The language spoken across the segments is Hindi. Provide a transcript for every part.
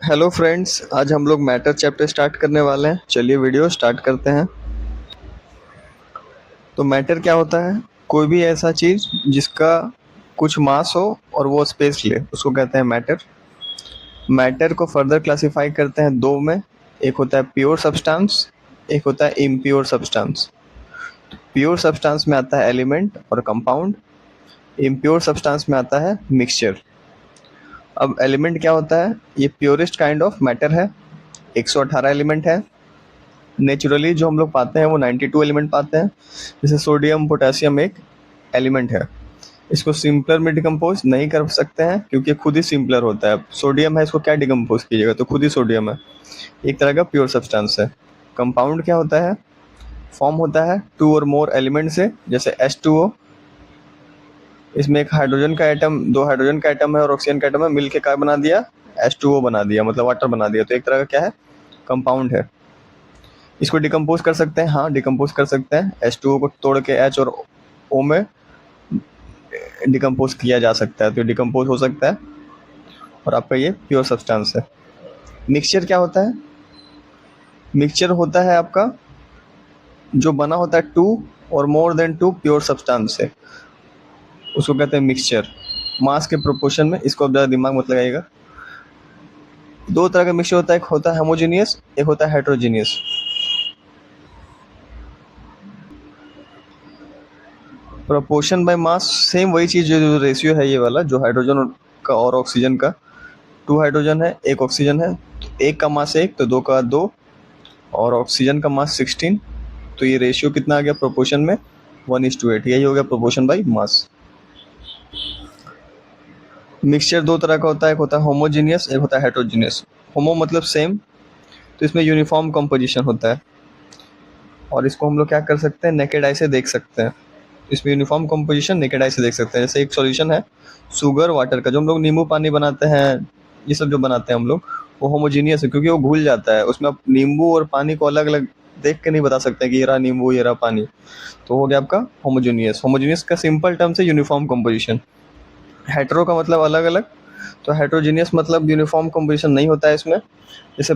हेलो फ्रेंड्स, आज हम लोग मैटर चैप्टर स्टार्ट करने वाले हैं। चलिए वीडियो स्टार्ट करते हैं। तो मैटर क्या होता है? कोई भी ऐसा चीज़ जिसका कुछ मास हो और वो स्पेस ले, उसको कहते हैं मैटर। मैटर को फर्दर क्लासिफाई करते हैं दो में। एक होता है प्योर सब्सटेंस, एक होता है इम्प्योर सब्सटेंस। प्योर सब्सटेंस में आता है एलिमेंट और कंपाउंड। इम्प्योर सब्सटेंस में आता है मिक्सचर। अब एलिमेंट क्या होता है? ये प्योरेस्ट काइंड ऑफ मैटर है। 118 एलिमेंट है। नेचुरली जो हम लोग पाते हैं वो 92 एलिमेंट पाते हैं। जैसे सोडियम पोटेशियम एक एलिमेंट है। इसको सिंपलर में डिकम्पोज नहीं कर सकते हैं क्योंकि खुद ही सिंपलर होता है। सोडियम है, इसको क्या डिकम्पोज कीजिएगा, तो खुद ही सोडियम है। एक तरह का प्योर सब्सटेंस है। कंपाउंड क्या होता है? फॉर्म होता है टू और मोर एलिमेंट से, जैसे H2O। इसमें एक हाइड्रोजन का एटम, दो हाइड्रोजन का एटम है और ऑक्सीजन का एटम है, मिलके क्या बना दिया? H2O बना दिया, मतलब वाटर बना दिया। तो एक तरह का क्या है? कंपाउंड है। इसको डिकम्पोज कर सकते हैं, हाँ डिकम्पोज कर सकते हैं। H2O को तोड़ के H और O में डिकम्पोज किया जा सकता है, तो डिकम्पोज हो सकता है और आपका ये प्योर सब्सटेंस है। मिक्सचर क्या होता है? मिक्सचर होता है आपका जो बना होता है टू और more than two pure substance से, उसको कहते हैं मिक्सचर। मास के प्रोपोर्शन में, इसको अब ज़्यादा दिमाग मत लगाइएगा। दो तरह का मिक्सचर होता है, एक होता है होमोजीनियस, एक होता है heterogeneous. Proportion by mass same वही चीज़, जो रेशियो है ये वाला, जो हाइड्रोजन का और ऑक्सीजन का। टू हाइड्रोजन है, एक ऑक्सीजन है, तो एक का मास एक, तो दो का दो, और ऑक्सीजन का मास 16। तो ये रेशियो कितना आ गया प्रोपोर्शन में? 1:8। यही हो गया प्रोपोर्शन बाई मास। मिक्सचर दो तरह का होता है, एक होता है होमोजीनियस, एक होता है हेट्रोजीनियस। होमो मतलब सेम, तो इसमें यूनिफॉर्म कंपोजिशन होता है और इसको हम लोग क्या कर सकते हैं? नेकेड आई से देख सकते हैं। इसमें यूनिफॉर्म कंपोजिशन नेकेड आई से देख सकते हैं। जैसे एक सॉल्यूशन है शुगर वाटर का, जो हम लोग नींबू पानी बनाते हैं, ये सब जो बनाते हैं हम लोग, वो होमोजीनियस है क्योंकि वो घुल जाता है। उसमें आप नींबू और पानी को अलग अलग देख के नहीं बता सकते कि ये रहा नींबू, ये रहा पानी। तो हो गया आपका होमोजीनियस। होमोजीनियस का सिंपल टर्म से यूनिफॉर्म कंपोजिशन। हेटेरो का मतलब अलग अलग, तो हेट्रोजीनियस मतलब यूनिफॉर्म कंपोजिशन नहीं होता है इसमें। जैसे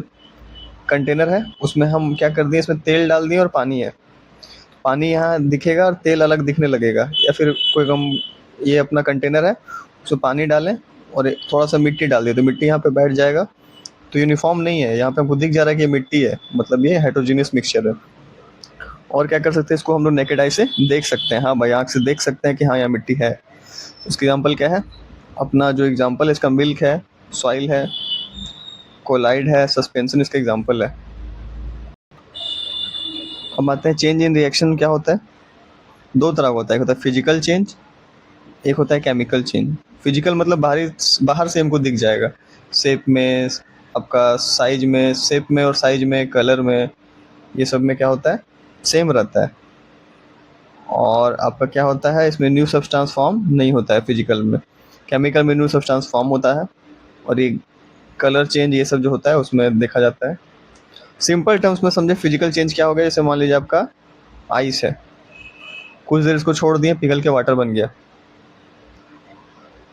कंटेनर है, उसमें हम क्या कर दिए, इसमें तेल डाल दिए और पानी है। पानी यहाँ दिखेगा और तेल अलग दिखने लगेगा। या फिर कोई हम, ये अपना कंटेनर है, उसमें पानी डालें और थोड़ा सा मिट्टी डाल दिए, तो मिट्टी यहाँ पे बैठ जाएगा। तो यूनिफॉर्म नहीं है, यहाँ पे हमको दिख जा रहा है कि ये मिट्टी है, मतलब ये हेट्रोजीनियस मिक्सचर है। और क्या कर सकते हैं, इसको हम लोग नेकेड आई से देख सकते हैं। हाँ भाई, आँख से देख सकते हैं कि हाँ यहाँ मिट्टी है। उसकी एग्जाम्पल क्या है? अपना जो एग्जाम्पल है इसका मिल्क है, सॉइल है, कोलाइड है, सस्पेंशन इसका एग्जाम्पल है। अब आते हैं चेंज इन रिएक्शन क्या होता है। दो तरह का होता है, एक होता है फिजिकल चेंज, एक होता है केमिकल चेंज। फिजिकल मतलब बाहर से हमको दिख जाएगा, शेप में, आपका साइज में, शेप में और साइज में, कलर में, ये सब में क्या होता है? सेम रहता है। और आपका क्या होता है, इसमें न्यू सब्सटेंस फॉर्म नहीं होता है फिजिकल में। केमिकल में न्यू सब्सटेंस फॉर्म होता है। और ये कलर चेंज, ये सब जो होता है उसमें देखा जाता है। सिंपल टर्म्स में समझे फिजिकल चेंज क्या हो गया, जैसे मान लीजिए आपका आइस है, कुछ देर इसको छोड़ दिए, पिघल के वाटर बन गया।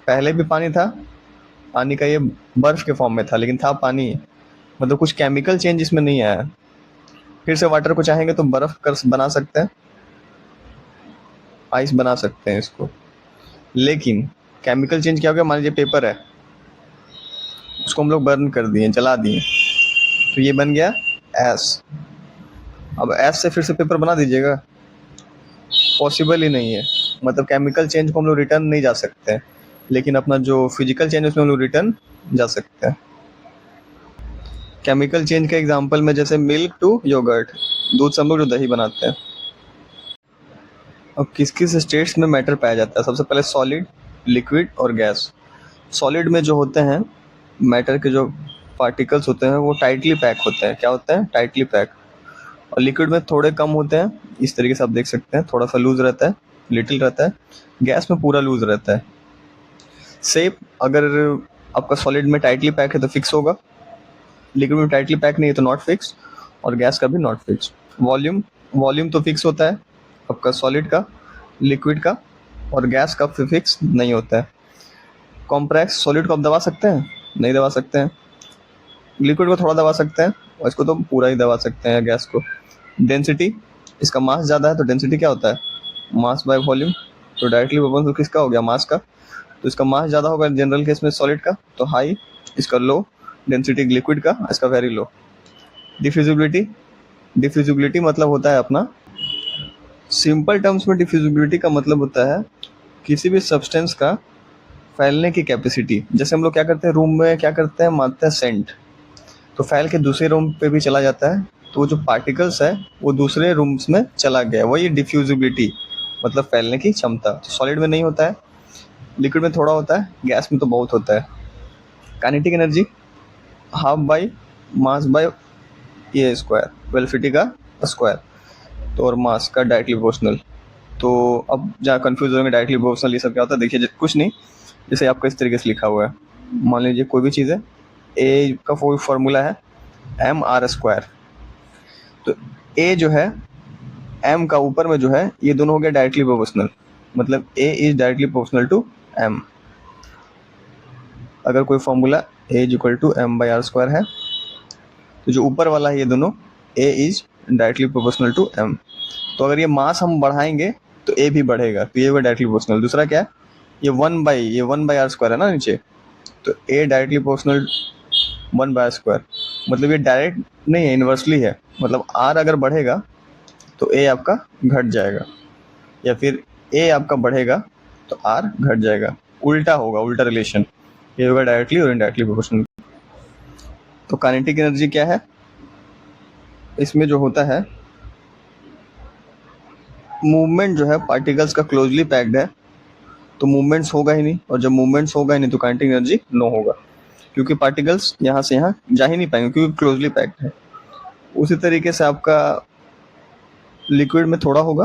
पहले भी पानी था, पानी का ये बर्फ के फॉर्म में था, लेकिन था पानी, मतलब कुछ केमिकल चेंज इसमें नहीं आया। फिर से वाटर को चाहेंगे तो बर्फ कर बना सकते हैं, आइस बना सकते हैं इसको। लेकिन केमिकल चेंज क्या हो गया, मान लीजिए पेपर है, उसको हम लोग बर्न कर दिए, जला दिए, तो ये बन गया एस। अब एस से फिर से पेपर बना दीजिएगा, पॉसिबल ही नहीं है। मतलब केमिकल चेंज को हम लोग रिटर्न नहीं जा सकते हैं, लेकिन अपना जो फिजिकल चेंज है उसमें हम लोग रिटर्न जा सकते हैं। केमिकल चेंज का एग्जांपल में जैसे मिल्क टू योगर्ट, दूध से हम लोग जो दही बनाते हैं। अब किस किस स्टेट्स में मैटर पाया जाता है? सबसे पहले सॉलिड, लिक्विड और गैस। सॉलिड में जो होते हैं मैटर के जो पार्टिकल्स होते हैं वो टाइटली पैक होते हैं। क्या होते हैं? Tightly pack. और लिक्विड में थोड़े कम होते हैं, इस तरीके से आप देख सकते हैं, थोड़ा सा लूज रहता है, लिटिल रहता है। गैस में पूरा लूज रहता है। शेप, अगर आपका सॉलिड में टाइटली पैक है तो फिक्स होगा, लिक्विड में टाइटली पैक नहीं है तो नॉट फिक्स, और गैस का भी नॉट फिक्स। वॉल्यूम, वॉल्यूम तो फिक्स होता है आपका सॉलिड का, लिक्विड का, और गैस का फिक्स नहीं होता है। कॉम्प्रेक्स, सॉलिड को आप दबा सकते हैं? नहीं दबा सकते हैं। लिक्विड को थोड़ा दबा सकते हैं और इसको तो पूरा ही दबा सकते हैं गैस को। डेंसिटी, इसका मास ज़्यादा है तो डेंसिटी क्या होता है, मास बाय वॉल्यूम। तो डायरेक्टली प्रोपोर्शनल किसका हो गया, मास का। तो इसका मास ज़्यादा होगा जनरल केस में सॉलिड का, तो हाई। इसका लो डेंसिटी लिक्विड का, इसका वेरी लो। डिफ्यूजिबिलिटी, डिफ्यूजिबिलिटी मतलब होता है अपना, सिंपल टर्म्स में डिफ्यूजिबिलिटी का मतलब होता है किसी भी सब्सटेंस का फैलने की कैपेसिटी। जैसे हम लोग क्या करते हैं रूम में, क्या करते हैं, मारते हैं सेंट, तो फैल के दूसरे रूम पे भी चला जाता है, तो वो जो पार्टिकल्स है वो दूसरे रूम्स में चला गया, वही डिफ्यूजिबिलिटी मतलब फैलने की क्षमता। तो सॉलिड में नहीं होता है, लिक्विड में थोड़ा होता है, गैस में तो बहुत होता है। Kinetic energy half by mass by A square, velocity का स्क्वायर, तो और मास का डायरेक्टली प्रोपोर्शनल। तो अब जहाँ कंफ्यूज होंगे डायरेक्टली प्रोपोर्शनल ये सब क्या होता है, देखिए कुछ नहीं, जैसे आपका इस तरीके से लिखा हुआ है, मान लीजिए कोई भी चीज़ है, ए का कोई फॉर्मूला है एम आर स्क्वायर, तो ए जो है एम का ऊपर में जो है ये दोनों हो गया डायरेक्टली प्रोपोर्शनल, मतलब a is directly proportional to m. अगर कोई formula a is equal to m by r square है, तो जो ऊपर वाला है ये दोनों a is directly proportional to m. तो अगर ये मास हम बढ़ाएंगे तो ए भी बढ़ेगा, तो ये होगा डायरेक्टली प्रोपोर्शनल। दूसरा क्या है, ये वन बाई आर स्क्वायर है ना नीचे, तो a directly proportional one by square, मतलब ये डायरेक्ट नहीं है, इन्वर्सली है, मतलब आर अगर बढ़ेगा तो ए आपका घट जाएगा, या फिर ए आपका बढ़ेगा तो आर घट जाएगा, उल्टा होगा, उल्टा रिलेशन, ये होगा डायरेक्टली और इनडायरेक्टली प्रोपोर्शनल। तो काइनेटिक एनर्जी क्या है, इसमें जो होता है मूवमेंट जो है पार्टिकल्स का क्लोजली पैक्ड है, तो मूवमेंट्स होगा ही नहीं, और जब मूवमेंट्स होगा ही नहीं तो काइनेटिक एनर्जी नो होगा, क्योंकि पार्टिकल्स यहाँ से यहाँ जा ही नहीं पाएंगे क्योंकि क्लोजली पैक्ड है। उसी तरीके से आपका लिक्विड में थोड़ा होगा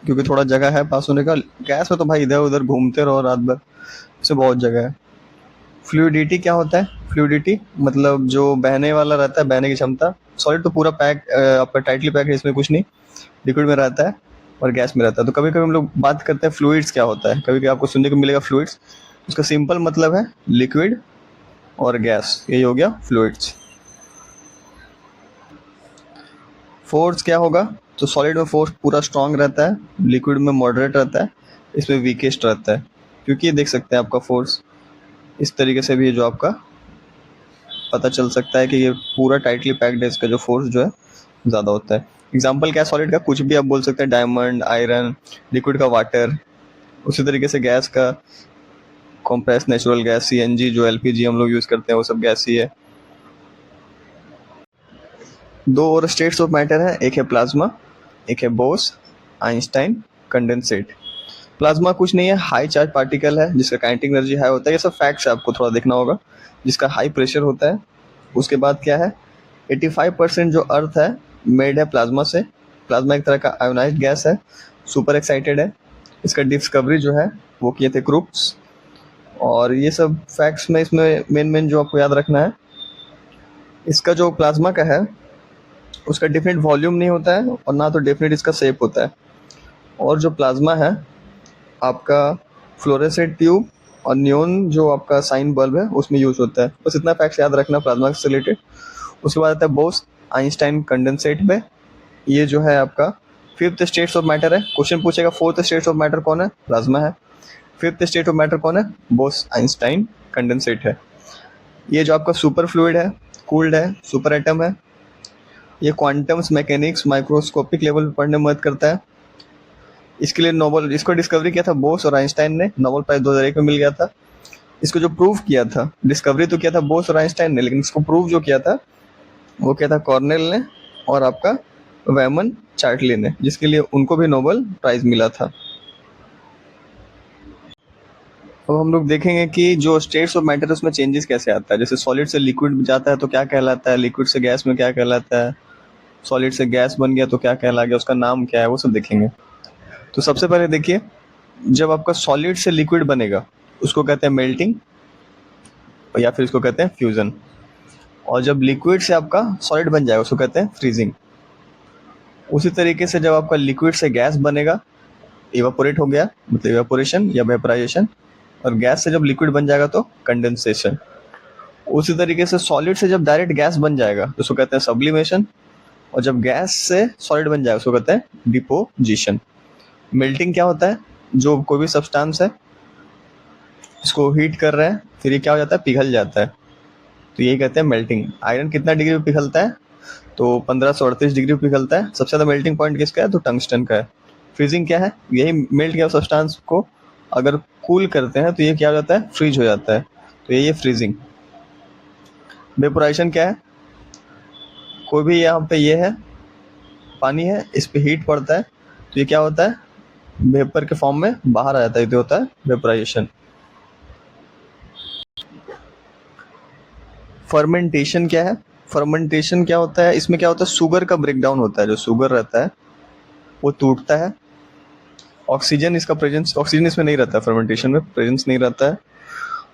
क्योंकि थोड़ा जगह है पास होने का, गैस में तो भाई इधर उधर घूमते रहो रात भर, इससे बहुत जगह है। फ्लूइडिटी क्या होता है, फ्लूइडिटी मतलब जो बहने वाला रहता है, बहने की क्षमता। सॉलिड तो पूरा पैक आपका टाइटली पैक है, इसमें कुछ नहीं, लिक्विड में रहता है और गैस में रहता है। तो कभी कभी हम लोग बात करते हैं फ्लूइड्स क्या होता है, कभी कभी आपको सुनने को मिलेगा फ्लूइड्स, उसका सिंपल मतलब है लिक्विड और गैस, यही हो गया फ्लूइड्स। फोर्स क्या होगा, तो सॉलिड में फोर्स पूरा स्ट्रांग रहता है, लिक्विड में मॉडरेट रहता है, इसमें वीकेस्ट रहता है, क्योंकि ये देख सकते हैं आपका फोर्स इस तरीके से भी है, जो आपका पता चल सकता है कि ये पूरा टाइटली पैक्ड है, इसका जो फोर्स जो है ज़्यादा होता है। एग्जाम्पल क्या है सॉलिड का, कुछ भी आप बोल सकते हैं, डायमंड, आयरन, लिक्विड का वाटर। उसी तरीके से गैस का कॉम्प्रेस नेचुरल गैस, सीएनजी, जो एलपीजी हम लोग यूज़ करते हैं वो सब गैस ही है। दो और स्टेट्स ऑफ मैटर है, एक है प्लाज्मा, एक है बोस आइंस्टाइन कंडेंसेट। प्लाज्मा कुछ नहीं है, हाई चार्ज पार्टिकल है जिसका काइनेटिक एनर्जी हाई होता है, ये सब फैक्ट्स है, आपको थोड़ा देखना होगा। जिसका हाई प्रेशर होता है। उसके बाद क्या है, 85% जो अर्थ है मेड है प्लाज्मा से। प्लाज्मा एक तरह का आयोनाइज्ड गैस है, सुपर एक्साइटेड है। इसका डिस्कवरी जो है वो किए थे क्रूक्स। और ये सब फैक्ट्स में इसमें मेन जो आपको याद रखना है, इसका जो प्लाज्मा का है उसका डेफिनेट वॉल्यूम नहीं होता है और ना तो डेफिनेट इसका शेप होता है। और जो प्लाज्मा है आपका फ्लोरेसेंट ट्यूब और नियोन जो आपका साइन बल्ब है उसमें यूज होता है। बस इतना फैक्ट याद रखना प्लाज्मा से रिलेटेड। उसके बाद आता है बोस आइंस्टाइन कंडेंसेट में, ये जो है आपका फिफ्थ स्टेट्स ऑफ मैटर है। क्वेश्चन पूछेगा फोर्थ स्टेट्स ऑफ मैटर कौन है, प्लाज्मा है। फिफ्थ स्टेट ऑफ मैटर कौन है, बोस आइंस्टाइन कंडेंसेट है। ये जो आपका सुपर फ्लूइड है, कूल्ड है, सुपर एटम है। ये क्वांटम्स मैकेनिक्स माइक्रोस्कोपिक लेवल पे पढ़ने में मदद करता है। इसके लिए नोबेल, इसको डिस्कवरी किया था बोस और आइंस्टाइन ने, नोबेल प्राइज 2001 में मिल गया था। इसको जो प्रूव किया था, डिस्कवरी तो किया था बोस और आइंस्टाइन ने, लेकिन इसको प्रूव जो किया था वो किया था कॉर्नेल ने और आपका वैमन चार्टली ने, जिसके लिए उनको भी नोबेल प्राइज मिला था। अब हम लोग देखेंगे कि जो स्टेट्स ऑफ मैटर उसमें चेंजेस कैसे आता है। जैसे सॉलिड से लिक्विड में जाता है तो क्या कहलाता है, लिक्विड से गैस में क्या कहलाता है, सॉलिड से गैस बन गया तो क्या कहला गया, उसका नाम क्या है, वो सब देखेंगे। तो सबसे पहले देखिए, जब आपका सॉलिड से लिक्विड बनेगा उसको कहते हैं मेल्टिंग या फिर इसको कहते हैं फ्यूजन। और जब लिक्विड से आपका सॉलिड बन जाएगा उसको कहते हैं फ्रीजिंग। उसी तरीके से जब आपका लिक्विड से गैस बनेगा, इवापोरेट हो गया मतलब इवापोरेशन या वेपराइजेशन। और गैस से जब लिक्विड बन जाएगा तो कंडेंसेशन। उसी तरीके से सॉलिड से जब डायरेक्ट गैस बन जाएगा तो उसको कहते हैं सब्लिमेशन, और जब गैस से सॉलिड बन जाएगा उसको कहते हैं डिपोजिशन। मेल्टिंग क्या होता है, जो कोई भी सब्सटेंस है इसको हीट कर रहे हैं, फिर ये क्या हो जाता है, पिघल जाता है, तो यही कहते हैं मेल्टिंग। आयरन कितना डिग्री पे पिघलता है, तो 1538 डिग्री पे पिघलता है। सबसे ज़्यादा मेल्टिंग पॉइंट किसका है, तो टंगस्टन का है। फ्रीजिंग क्या है, यही मेल्ट किया सब्सटेंस को अगर कूल करते हैं तो ये क्या हो जाता है, फ्रीज हो जाता है, तो यही है फ्रीजिंग। वेपोराइजेशन क्या है, कोई भी यहाँ पे ये है पानी है, इस पे हीट पड़ता है तो ये क्या होता है, वेपर के फॉर्म में बाहर आ जाता है, ये होता है वेपोराइजेशन। फर्मेंटेशन क्या है, फर्मेंटेशन क्या होता है, इसमें क्या होता है, शुगर का ब्रेकडाउन होता है, जो शुगर रहता है वो टूटता है। ऑक्सीजन इसका प्रेजेंस, ऑक्सीजन इसमें नहीं रहता है, फर्मेंटेशन में प्रेजेंस नहीं रहता है,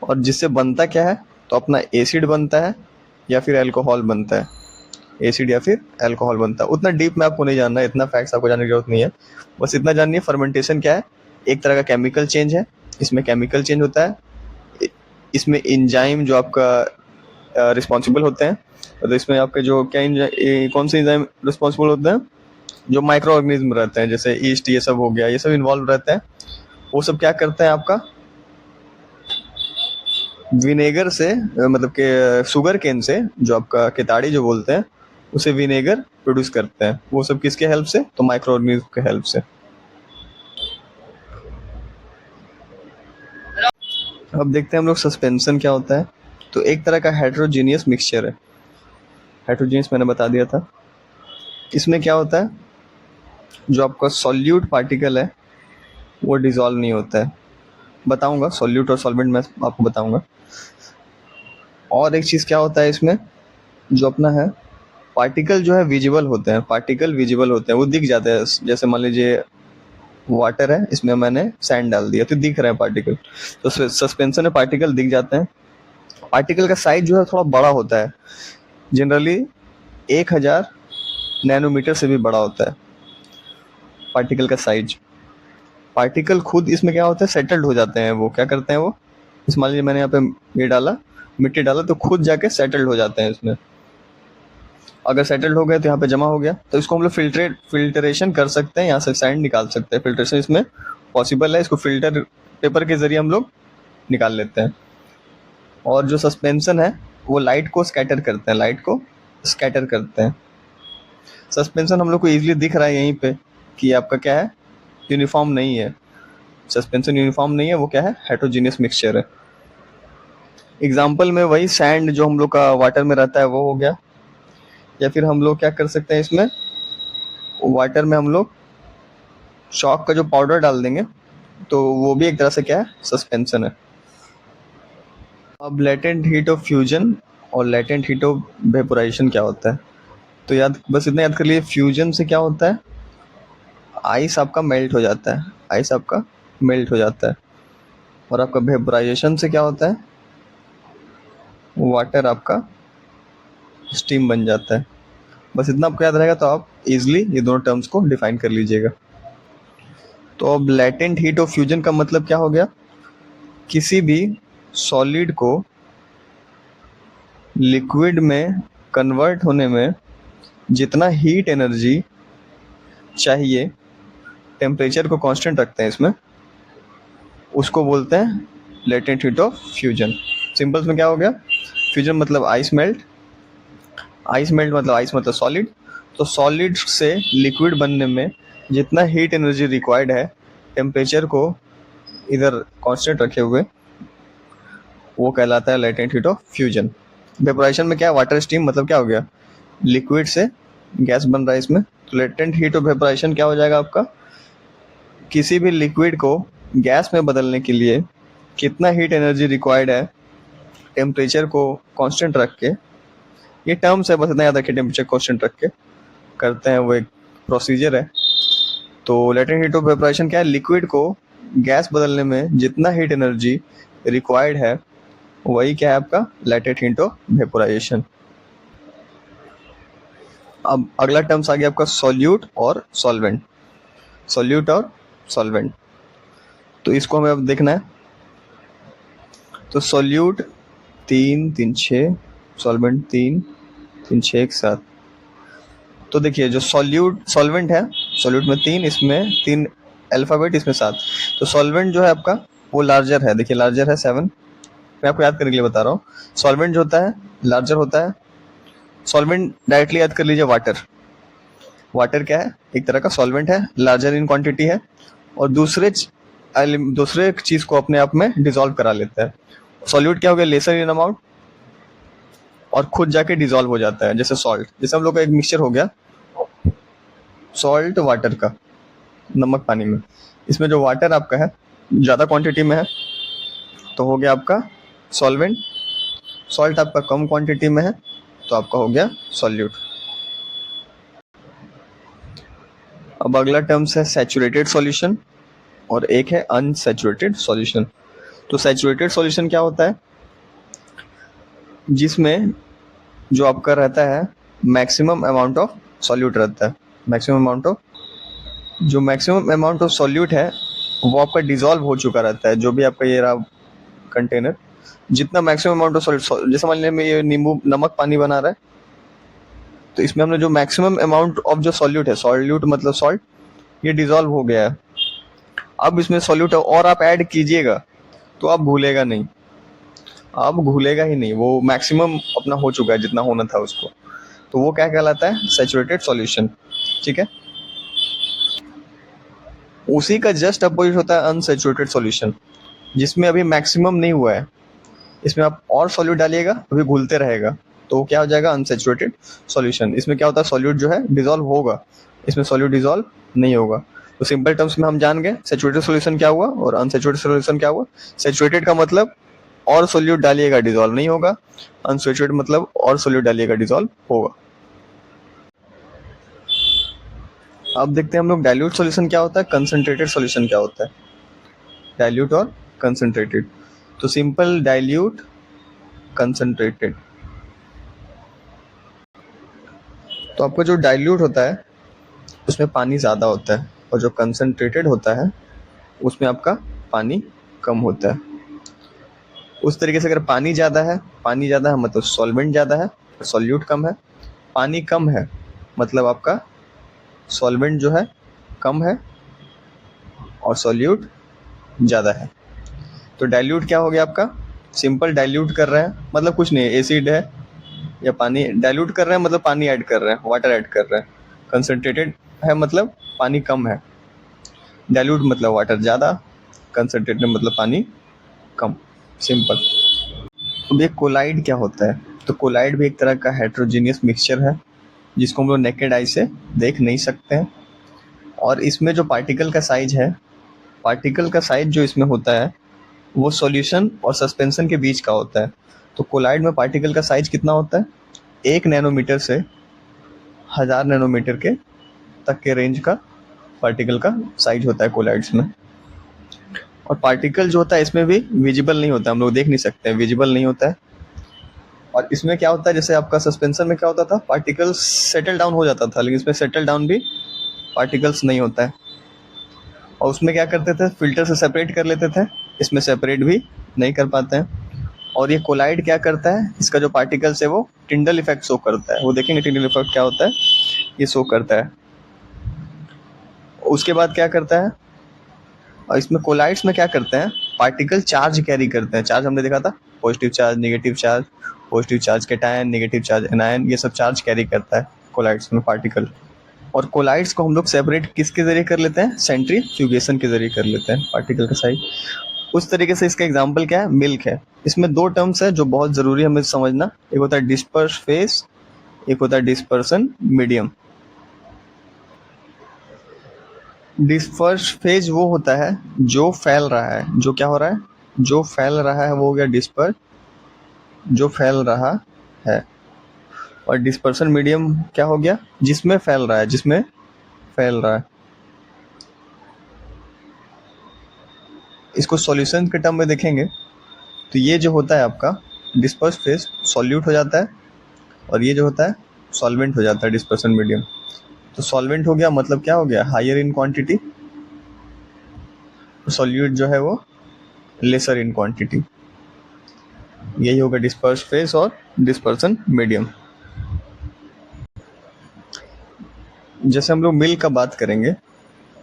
और जिससे बनता क्या है, तो अपना एसिड बनता है या फिर अल्कोहल बनता है, एसिड या फिर अल्कोहल बनता है। उतना डीप में आपको नहीं जानना है, इतना फैक्ट्स आपको जानने की जरूरत नहीं है, बस इतना जाननी है फर्मेंटेशन क्या है। एक तरह का केमिकल चेंज है, इसमें केमिकल चेंज होता है, इसमें इंजाइम जो आपका रिस्पॉन्सिबल होते हैं, तो इसमें आपके जो क्या कौन से इंजाइम रिस्पॉन्सिबल होते हैं, जो माइक्रो ऑर्गेनिज्म रहते हैं, जैसे ईस्ट ये सब हो गया, ये सब इन्वॉल्व रहते हैं। वो सब क्या करते हैं, आपका विनेगर से मतलब के शुगर केन से, जो आपका केताड़ी जो बोलते हैं, उसे विनेगर प्रोड्यूस करते हैं। वो सब किसके हेल्प से, तो माइक्रो ऑर्गेनिज्म के हेल्प से। अब देखते हैं हम लोग सस्पेंशन क्या होता है। तो एक तरह का हेट्रोजीनियस मिक्सचर है, हेट्रोजीनियस मैंने बता दिया था। इसमें क्या होता है, जो आपका सॉल्यूट पार्टिकल है वो डिसॉल्व नहीं होता है। बताऊंगा सॉल्यूट और सॉल्वेंट मैं आपको बताऊंगा। और एक चीज़ क्या होता है इसमें, जो अपना है पार्टिकल जो है विजिबल होते हैं, पार्टिकल विजिबल होते हैं, वो दिख जाते हैं। जैसे मान लीजिए वाटर है, इसमें मैंने सैंड डाल दिया तो दिख रहा है पार्टिकल, तो सस्पेंशन में पार्टिकल दिख जाते हैं। पार्टिकल का साइज जो है थोड़ा बड़ा होता है, जनरली 1000 नैनोमीटर से भी बड़ा होता है पार्टिकल का साइज। पार्टिकल खुद इसमें क्या होता है, सेटल्ड हो जाते हैं। वो क्या करते हैं, वो इस मान लीजिए मैंने यहाँ पे ये डाला, मिट्टी डाला, तो खुद जाके सेटल्ड हो जाते हैं इसमें। अगर सेटल्ड हो गए तो यहाँ पे जमा हो गया, तो इसको हम लोग फिल्टरेशन कर सकते हैं, यहाँ से सैंड निकाल सकते हैं। फिल्ट्रेशन इसमें पॉसिबल है, इसको फिल्टर पेपर के जरिए हम लोग निकाल लेते हैं। और जो सस्पेंशन है वो लाइट को स्कैटर करते हैं, लाइट को स्कैटर करते हैं। सस्पेंशन हम लोग को इजीली दिख रहा है यहीं पे कि आपका क्या है, यूनिफॉर्म नहीं है। सस्पेंशन यूनिफॉर्म नहीं है, वो क्या है, हेट्रोजीनियस मिक्सचर है। एग्जाम्पल में वही सैंड जो हम लोग का वाटर में रहता है वो हो गया, या फिर हम लोग क्या कर सकते हैं, इसमें वाटर में हम लोग शॉक का जो पाउडर डाल देंगे, तो वो भी एक तरह से क्या है, सस्पेंशन है। अब लेटेंट हीट ऑफ फ्यूजन और लेटेंट हीट ऑफ वेपोराइजेशन क्या होता है, तो बस इतना याद कर लिए। फ्यूजन से क्या होता है, आइस आपका मेल्ट हो जाता है, आइस आपका मेल्ट हो जाता है। और आपका वेपोराइजेशन से क्या होता है, वाटर आपका स्टीम बन जाता है। बस इतना आपको याद रहेगा तो आप इजीली ये दोनों टर्म्स को डिफाइन कर लीजिएगा। तो अब लेटेंट हीट ऑफ फ्यूजन का मतलब क्या हो गया, किसी भी सॉलिड को लिक्विड में कन्वर्ट होने में जितना हीट एनर्जी चाहिए, टेम्परेचर को कांस्टेंट रखते हैं इसमें, उसको बोलते हैं latent heat of fusion. Symbols में क्या हो गया, फ्यूजन मतलब आइस मेल्ट, आइस मेल्ट मतलब आइस मतलब सॉलिड, तो सॉलिड से लिक्विड बनने में जितना हीट एनर्जी रिक्वायर्ड है, टेम्परेचर को इधर कांस्टेंट रखे हुए, वो कहलाता है latent heat of fusion. Vaporisation में क्या है, वाटर स्टीम मतलब क्या हो गया, लिक्विड से गैस बन रहा है इसमें, तो लेटेंट हीट ऑफ वेपोराइजेशन क्या हो जाएगा आपका, किसी भी लिक्विड को गैस में बदलने के लिए कितना हीट एनर्जी रिक्वायर्ड है, टेम्परेचर को कांस्टेंट रख के, ये टर्म्स है बस इतना याद रखिए, टेम्परेचर कांस्टेंट रख के करते हैं, वो एक प्रोसीजर है। तो लेटेंट हीट ऑफ वेपोराइजेशन क्या है, लिक्विड को गैस बदलने में जितना हीट एनर्जी रिक्वायर्ड है, वही क्या है आपका लेटेंट हीट ऑफ वेपोराइजेशन। अब अगला टर्म्स आ गया आपका सॉल्यूट और सॉल्वेंट, सॉल्यूट और सॉल्वेंट। तो इसको हमें अब देखना है। तो सॉल्यूट 3 3 6 सॉल्वेंट 3 3 6 एक साथ। तो देखिए जो सॉल्वेंट है, सॉल्यूट में 3, इसमें 3 अल्फाबेट, इसमें 7। तो सॉल्वेंट जो है आपका वो लार्जर है, देखिए लार्जर है 7। मैं आपको याद करने के लिए बता रहा हूँ। सॉल्वेंट जो होता है लार्जर होता है। सॉल्वेंट डायरेक्टली याद कर लीजिए, वाटर। वाटर क्या है, एक तरह का सॉल्वेंट है, लार्जर इन क्वांटिटी है, और दूसरे चीज को अपने आप में डिसॉल्व करा लेता है। सॉल्यूट क्या हो गया, लेसर इन अमाउंट, और खुद जाके डिसॉल्व हो जाता है। जैसे सॉल्ट, जैसे हम लोग का एक मिक्सचर हो गया सॉल्ट वाटर का, नमक पानी में। इसमें जो वाटर आपका है ज़्यादा क्वांटिटी में है तो हो गया आपका सॉल्वेंट। सॉल्ट आपका कम क्वांटिटी में है तो आपका हो गया सॉल्यूट। अब अगला टर्म्स है सैचुरेटेड सॉल्यूशन और एक है अनसैचुरेटेड सॉल्यूशन। तो सैचुरेटेड सॉल्यूशन क्या होता है, जिसमें जो आपका रहता है मैक्सिमम अमाउंट ऑफ सॉल्यूट रहता है। मैक्सिमम अमाउंट ऑफ सॉल्यूट है वो आपका डिसॉल्व हो चुका रहता है। जो भी आपका ये रहा कंटेनर, जितना मैक्सिमम अमाउंट ऑफ सॉल्यूट, जैसे मान लीजिए ये नींबू नमक पानी बना रहा है, तो इसमें हमने जो मैक्सिमम अमाउंट ऑफ जो सॉल्यूट है, सॉल्यूट मतलब सॉल्ट, ये डिसॉल्व हो गया है। अब इसमें सॉल्यूट और आप ऐड कीजिएगा तो आप भूलेगा नहीं, आप भूलेगा ही नहीं, वो मैक्सिमम अपना हो चुका है जितना होना था उसको। तो वो क्या कहलाता है, सैचुरेटेड सॉल्यूशन। ठीक है। उसी का जस्ट अपोजिट होता है अनसैचुरेटेड सॉल्यूशन, जिसमें अभी मैक्सिमम नहीं हुआ है। इसमें आप और सॉल्यूट डालिएगा अभी घुलते रहेगा, तो क्या हो जाएगा, अनसैचुरेटेड सॉल्यूशन। इसमें क्या होता है, सॉल्यूट जो है डिसॉल्व होगा, इसमें सॉल्यूट डिसॉल्व नहीं होगा। तो सिंपल टर्म्स में हम जान गए सैचुरेटेड सॉल्यूशन क्या हुआ और अनसैचुरेटेड सॉल्यूशन क्या हुआ। सैचुरेटेड का मतलब और सॉल्यूट डालिएगा डिसॉल्व नहीं होगा, अनसैचुरेटेड मतलब और सॉल्यूट डालिएगा डिसॉल्व होगा। अब देखते हैं हम लोग डाइल्यूट सॉल्यूशन क्या होता है, कंसंट्रेटेड सॉल्यूशन क्या होता है। डाइल्यूट और कंसंट्रेटेड, तो सिंपल डाइल्यूट कंसंट्रेटेड। तो आपका जो डाइल्यूट होता है उसमें पानी ज़्यादा होता है, और जो कंसंट्रेटेड होता है उसमें आपका पानी कम होता है। उस तरीके से अगर पानी ज़्यादा है मतलब सॉल्वेंट ज़्यादा है, सॉल्यूट कम है। पानी कम है मतलब आपका सॉल्वेंट जो है कम है और सॉल्यूट ज़्यादा है। तो डाइल्यूट क्या हो गया आपका, सिंपल डाइल्यूट कर रहे हैं मतलब कुछ नहीं, एसिड है या पानी डाइल्यूट कर रहे हैं मतलब पानी ऐड कर रहे हैं, वाटर ऐड कर रहे हैं। कंसंट्रेटेड है मतलब पानी कम है, डाइल्यूट मतलब वाटर ज़्यादा, कंसंट्रेटेड मतलब पानी कम, सिंपल। अब ये कोलाइड क्या होता है, तो कोलाइड भी एक तरह का हेट्रोजीनियस मिक्सचर है जिसको हम लोग नेकेड आई से देख नहीं सकते हैं। और इसमें जो पार्टिकल का साइज जो इसमें होता है वो सॉल्यूशन और सस्पेंशन के बीच का होता है। तो कोलाइड में पार्टिकल का साइज कितना होता है, 1 नैनोमीटर से 1000 नैनोमीटर के तक के रेंज का पार्टिकल का साइज होता है कोलाइड्स में। और पार्टिकल जो होता है इसमें भी विजिबल नहीं होता है, हम लोग देख नहीं सकते हैं, विजिबल नहीं होता है। और इसमें क्या होता है, जैसे आपका सस्पेंशन में क्या होता था, पार्टिकल्स सेटल डाउन हो जाता था, लेकिन इसमें सेटल डाउन भी पार्टिकल्स नहीं होता है। और उसमें क्या करते थे, फिल्टर से सेपरेट कर लेते थे, इसमें सेपरेट भी नहीं कर पाते हैं। और ये कोलाइड क्या करता है, इसका जो पार्टिकल्स है वो टिंडल इफेक्ट शो करता है। वो देखेंगे टिंडल इफेक्ट क्या होता है, ये शो करता है। उसके बाद क्या करता है, और इसमें कोलाइड्स में क्या करते हैं, पार्टिकल चार्ज कैरी करते हैं। चार्ज हमने देखा था, positive charge, negative charge, positive charge cation, negative charge anion, ये सब चार्ज कैरी करता है कोलाइड्स में पार्टिकल। और कोलाइड्स को हम लोग सेपरेट किसके जरिए कर लेते हैं, सेंट्रीफ्यूगेशन के जरिए कर लेते हैं पार्टिकल का साइज। उस तरीके से इसका एग्जाम्पल क्या है, मिल्क है। इसमें 2 टर्म्स है जो बहुत ज़रूरी है हमें समझना, एक होता है डिस्पर्स फेज, एक होता है डिस्पर्सन मीडियम। डिस्पर्स फेज वो होता है जो फैल रहा है, जो क्या हो रहा है, जो फैल रहा है वो हो गया डिस्पर्स, जो फैल रहा है। और डिस्पर्सन मीडियम क्या हो गया, जिसमें फैल रहा है, जिसमें फैल रहा है। इसको सॉल्यूशन के टर्म में देखेंगे तो ये जो होता है आपका डिस्पर्स फेज सॉल्यूट हो जाता है, और ये जो होता है सॉल्वेंट हो जाता है डिस्पर्सन मीडियम। तो सॉल्वेंट हो गया मतलब क्या हो गया, हायर इन क्वांटिटी, सॉल्यूट जो है वो लेसर इन क्वांटिटी। यही होगा डिस्पर्स फेज और डिस्पर्सन मीडियम। जैसे हम लोग मिल्क का बात करेंगे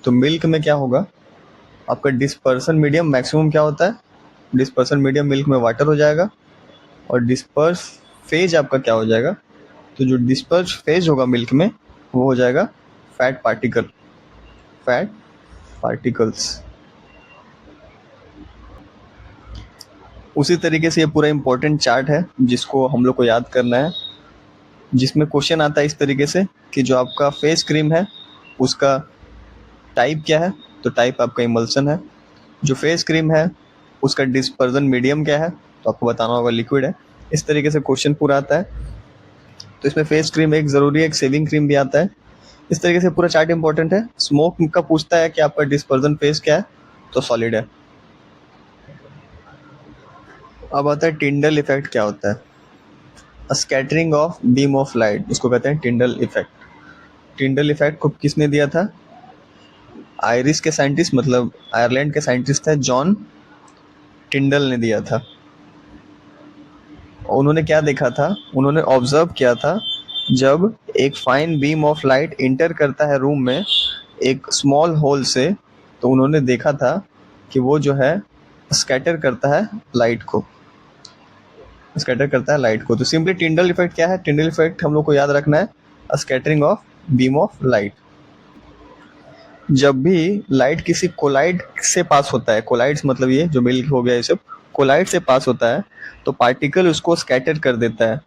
तो मिल्क में क्या होगा, आपका डिस्पर्सन मीडियम मैक्सिमम क्या होता है, डिस्पर्सन मीडियम मिल्क में वाटर हो जाएगा, और डिस्पर्स फेज आपका क्या हो जाएगा, तो जो डिस्पर्स फेज होगा मिल्क में वो हो जाएगा फैट पार्टिकल, फैट पार्टिकल्स। उसी तरीके से ये पूरा इंपॉर्टेंट चार्ट है जिसको हम लोग को याद करना है, जिसमें क्वेश्चन आता है इस तरीके से कि जो आपका फेस क्रीम है उसका टाइप क्या है, तो टाइप आपका इमल्सन है। जो फेस क्रीम है उसका डिस्पर्जन मीडियम क्या है, तो आपको बताना होगा लिक्विड है। इस तरीके से क्वेश्चन पूरा आता है। तो इसमें फेस क्रीम एक ज़रूरी है, एक सेविंग क्रीम भी आता है। इस तरीके से पूरा चार्ट इंपॉर्टेंट है। स्मोक का पूछता है कि आपका डिस्पर्जन फेस क्या है, तो सॉलिड है। अब आता है टिंडल इफेक्ट क्या होता है, scattering of beam of light, इसको कहते हैं टिंडल इफेक्ट। टिंडल इफेक्ट को किसने दिया था, आयरिश के साइंटिस्ट, मतलब आयरलैंड के साइंटिस्ट थे जॉन टिंडल ने दिया था। उन्होंने क्या देखा था, उन्होंने ऑब्जर्व किया था जब एक fine beam of light inter करता है रूम में एक स्मॉल होल से, तो उन्होंने देखा था कि वो जो है स्कैटर करता है लाइट को, स्कैटर करता है लाइट को। तो सिंपली टिंडल इफेक्ट क्या है, टिंडल इफेक्ट हम लोग को याद रखना है, scattering of beam of light. जब भी लाइट किसी कोलाइड से पास होता है, कोलाइड्स मतलब ये जो मिल्क हो गया ये सब कोलाइड से पास होता है, तो पार्टिकल उसको स्कैटर कर देता है,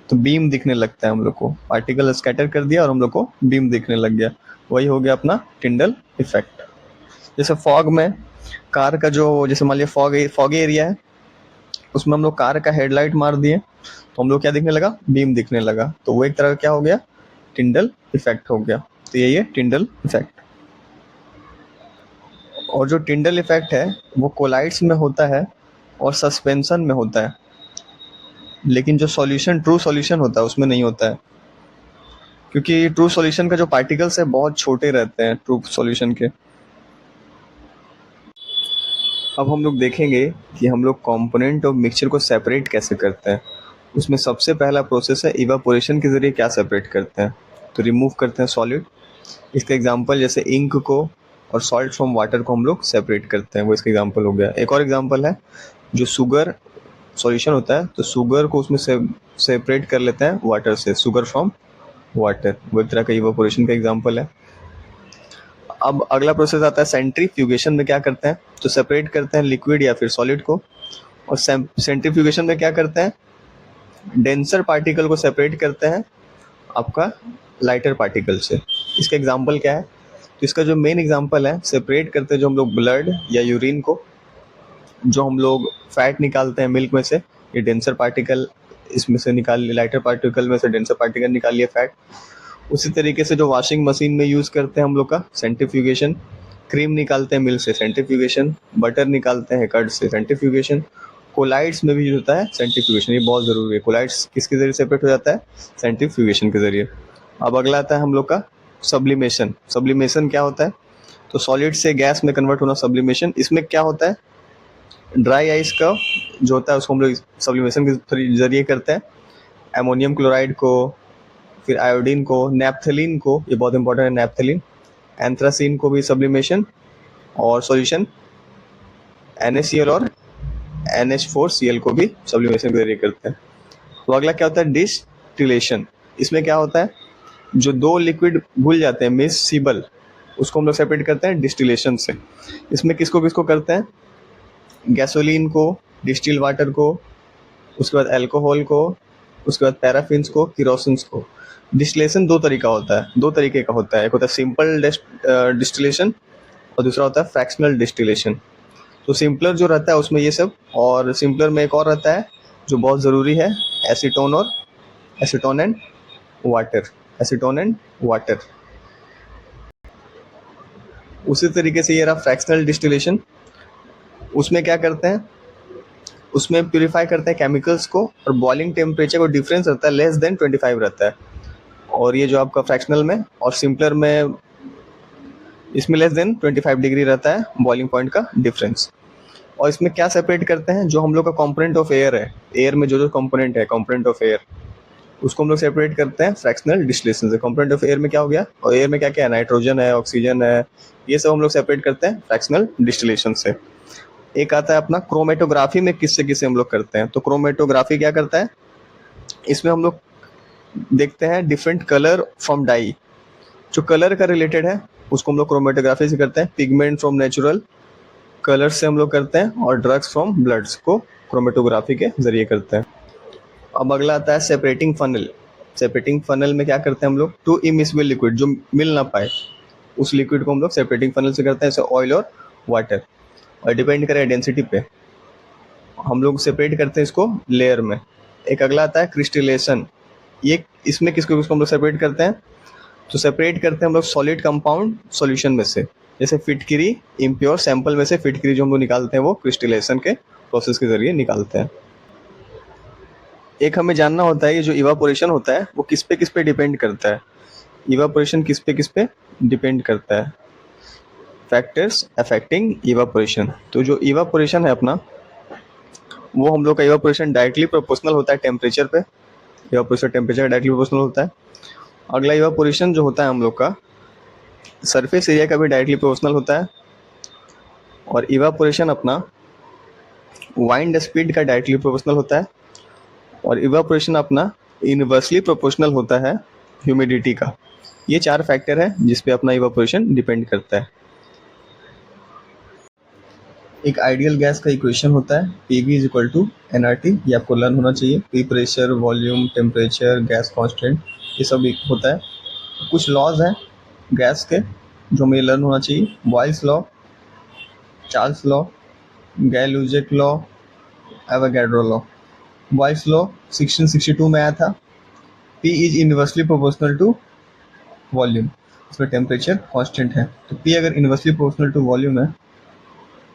तो बीम दिखने लगता है हम लोग को। पार्टिकल स्कैटर कर दिया और हम लोग को बीम दिखने लग गया, वही हो गया अपना टिंडल इफेक्ट। जैसे फॉग में कार का जो, जैसे मान लिया फॉगी एरिया है, उसमें हम लोग कार का हेडलाइट मार दिए तो हम लोग क्या दिखने लगा, बीम दिखने लगा, तो वो एक तरह का क्या हो गया, टिंडल इफेक्ट हो गया। तो यही है टिंडल इफेक्ट। और जो टिंडल इफेक्ट है वो कोलाइड्स में होता है और सस्पेंशन में होता है, लेकिन जो सॉल्यूशन, ट्रू सॉल्यूशन होता है उसमें नहीं होता है, क्योंकि ट्रू सॉल्यूशन का जो पार्टिकल्स है बहुत छोटे रहते हैं ट्रू सॉल्यूशन के। अब हम लोग देखेंगे कि हम लोग कंपोनेंट और मिक्सचर को सेपरेट कैसे करते हैं। उसमें सबसे पहला प्रोसेस है इवापोरेशन के ज़रिए क्या सेपरेट करते हैं, तो रिमूव करते हैं सॉलिड। इसका एग्जांपल जैसे इंक को और सॉल्ट फ्रॉम वाटर को हम लोग सेपरेट करते हैं, वो इसका एग्जांपल हो गया। एक और एग्जांपल है जो शुगर सॉल्यूशन होता है, तो शुगर को उसमें सेपरेट कर लेते हैं वाटर से, शुगर फ्रॉम वाटर, वो एक तरह का इवापोरेशन का एग्जांपल है। अब अगला प्रोसेस आता है सेंट्रीफ्यूगेशन में क्या करते हैं, तो सेपरेट करते हैं लिक्विड या फिर सॉलिड को। और सेंट्रीफ्यूगेशन में क्या करते हैं, डेंसर पार्टिकल को सेपरेट करते हैं आपका लाइटर पार्टिकल से। इसका एग्जांपल क्या है, तो इसका जो मेन एग्जांपल है, सेपरेट करते हैं जो हम लोग ब्लड या यूरिन को, जो हम लोग फैट निकालते हैं मिल्क में से, ये डेंसर पार्टिकल इसमें से निकाल लिए, लाइटर पार्टिकल में से डेंसर पार्टिकल निकाल लिए फैट। उसी तरीके से जो वॉशिंग मशीन में यूज़ करते हैं हम लोग का सेंट्रीफ्यूगेशन, क्रीम निकालते हैं मिल्क से सेंट्रीफ्यूगेशन, बटर निकालते हैं कर्ड से सेंट्रीफ्यूगेशन। कोलाइड्स में भी यूज होता है सेंट्रीफ्यूगेशन, ये बहुत ज़रूरी है। कोलाइड्स किसके ज़रिए सेपरेट हो जाता है, सेंट्रीफ्यूगेशन के ज़रिए। अब अगला आता है हम लोग का सब्लिमेशन। सब्लिमेशन क्या होता है, तो सॉलिड से गैस में कन्वर्ट होना सब्लिमेशन। इसमें क्या होता है, ड्राई आइस का जो होता है उसको हम लोग सब्लिमेशन के जरिए करते हैं। एमोनियम क्लोराइड को, फिर आयोडीन को, नैप्थलीन को, ये बहुत इंपॉर्टेंट है नैप्थलीन, एंथ्रासीन को भी सब्लिमेशन, और सॉल्यूशन NaCl और NH4Cl को भी सब्लिमेशन के जरिए करते हैं। तो अगला क्या होता है, डिस्टिलेशन। इसमें क्या होता है, जो दो लिक्विड घुल जाते हैं मिससिबल, उसको हम लोग सेपरेट करते हैं डिस्टिलेशन से। इसमें किसको किसको करते हैं, गैसोलीन को, डिस्टिल वाटर को, उसके बाद अल्कोहल को, उसके बाद पैराफिन्स को, किरोसिन्स को। डिस्टिलेशन दो तरीका होता है, दो तरीके का होता है, एक होता है सिंपल डिस्टिलेशन और दूसरा होता है फ्रैक्शनल डिस्टिलेशन। तो सिंपलर जो रहता है उसमें ये सब, और सिंपलर में एक और रहता है जो बहुत ज़रूरी है, एसीटोन और acetone and water, acetone and water. उसी तरीके से ये रहा फ्रैक्शनल डिस्टिलेशन। उसमें क्या करते हैं, उसमें प्यूरिफाई करते हैं केमिकल्स को, और बॉइलिंग टेम्परेचर का डिफरेंस रहता है लेस देन 25 रहता है। और ये जो आपका फ्रैक्शनल में और सिंपलर में, इसमें लेस देन 25 डिग्री रहता है बॉइलिंग पॉइंट का डिफरेंस। और इसमें क्या सेपरेट करते हैं, जो हम लोग का कंपोनेंट ऑफ एयर है, एयर में जो जो कंपोनेंट है, कंपोनेंट ऑफ एयर, उसको हम लोग सेपरेट करते हैं फ्रैक्शनल डिस्टिलेशन से। कंपोनेंट ऑफ एयर में क्या हो गया, और एयर में क्या क्या है, नाइट्रोजन है, ऑक्सीजन है, ये सब हम लोग सेपरेट करते हैं फ्रैक्शनल डिस्टिलेशन से। एक आता है अपना क्रोमेटोग्राफी में किससे किससे हम लोग करते हैं। तो क्रोमेटोग्राफी क्या करता है, इसमें हम लोग देखते हैं डिफरेंट कलर फ्रॉम डाई। जो कलर का रिलेटेड है उसको हम लोग क्रोमेटोग्राफी से करते हैं। पिगमेंट फ्रॉम नेचुरल कलर से हम लोग करते हैं, और ड्रग्स फ्रॉम ब्लड्स को क्रोमेटोग्राफी के जरिए करते हैं। अब अगला आता है सेपरेटिंग फनल। सेपरेटिंग फनल में क्या करते हैं हम लोग, टू इमिसिबल लिक्विड, जो मिल ना पाए उस लिक्विड को हम लोग सेपरेटिंग फनल से करते हैं, जैसे ऑयल और वाटर। और डिपेंड करे डेंसिटी पे, हम लोग सेपरेट करते हैं इसको लेयर में। एक अगला आता है क्रिस्टलेशन। ये इसमें किसको किसको हम लोग सेपरेट करते हैं, तो सेपरेट करते हैं हम लोग सॉलिड कंपाउंड सॉल्यूशन में से, जैसे फिटकरी इम्प्योर सैंपल में से फिटकरी जो हम लोग निकालते हैं वो क्रिस्टलेशन के प्रोसेस के जरिए निकालते हैं। एक हमें जानना होता है, ये जो इवापोरेशन होता है वो किस पे डिपेंड करता है। इवापोरेशन किस पे डिपेंड करता है, फैक्टर्स अफेक्टिंग इवापोरेशन। तो जो इवापोरेशन है अपना, वो हम लोग का इवापोरेशन डायरेक्टली प्रोपोर्शनल होता है टेम्परेचर पे। इवापोरेशन टेम्परेचर डायरेक्टली प्रोपोर्शनल होता है। अगला इवापोरेशन जो होता है हम लोग का सरफेस एरिया का भी डायरेक्टली प्रोपोर्शनल होता है। और इवापोरेशन अपना वाइंड स्पीड का डायरेक्टली प्रोपोर्शनल होता है। और इवापोरेशन अपना इनवर्सली प्रोपोर्शनल होता है ह्यूमिडिटी का। ये 4 फैक्टर है जिस पे अपना इवापोरेशन डिपेंड करता है। एक आइडियल गैस का इक्वेशन होता है PV = nRT, ये आपको लर्न होना चाहिए। P pressure, volume, temperature, gas constant, ये सब होता है। कुछ लॉज हैं गैस के जो हमें लर्न होना चाहिए। Boyle's law, Charles law, Gay Lussac law, Avogadro law. Boyle's law 1662 में आया था। P is inversely proportional to volume, इसमें टेम्परेचर कांस्टेंट है। तो P अगर इनवर्सली प्रोपोर्शनल टू वॉल्यूम है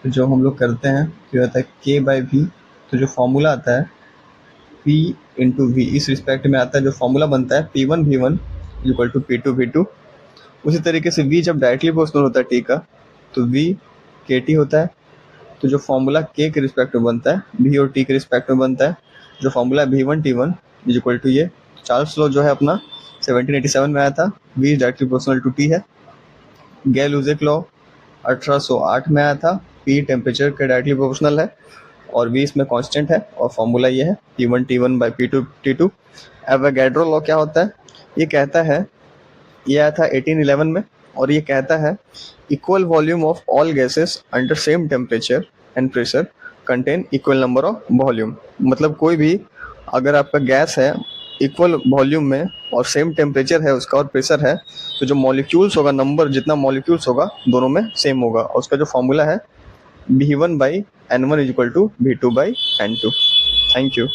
तो जो हम लोग करते हैं क्या होता है, K/V। तो जो फॉर्मूला आता है P × V, इस रिस्पेक्ट में आता है। जो फॉर्मूला बनता है P1V1 = P2V2। उसी तरीके से V जब डायरेक्टली प्रोपोर्शनल होता है T का, तो V KT होता है। तो जो फॉर्मूला K के रिस्पेक्ट में बनता है, V और T के रिस्पेक्ट में बनता है। जो फॉर्मूला V1T1 = ये। चार्ल्स लॉ जो है अपना 1787 में आया था। V is directly proportional to T है। गैल-ल्यूजेक लॉ 1808 में आया था। P टेम्परेचर के डायरेक्टली प्रोपोर्शनल है और V इसमें कांस्टेंट है। और फॉर्मूला ये है P1T1/P2T2। एवोगैड्रो लॉ क्या होता है, ये कहता है, ये आया था 1811 में, और ये कहता है equal volume of all gases under same temperature and pressure contain equal number of volume. मतलब कोई भी अगर आपका गैस है इक्वल वॉल्यूम में और सेम टेम्परेचर है उसका और प्रेशर है, तो जो मॉलिक्यूल्स होगा, नंबर जितना मॉलिक्यूल्स होगा दोनों में सेम होगा। और उसका जो फॉर्मूला है V1/N1 = V2/N2। Thank you.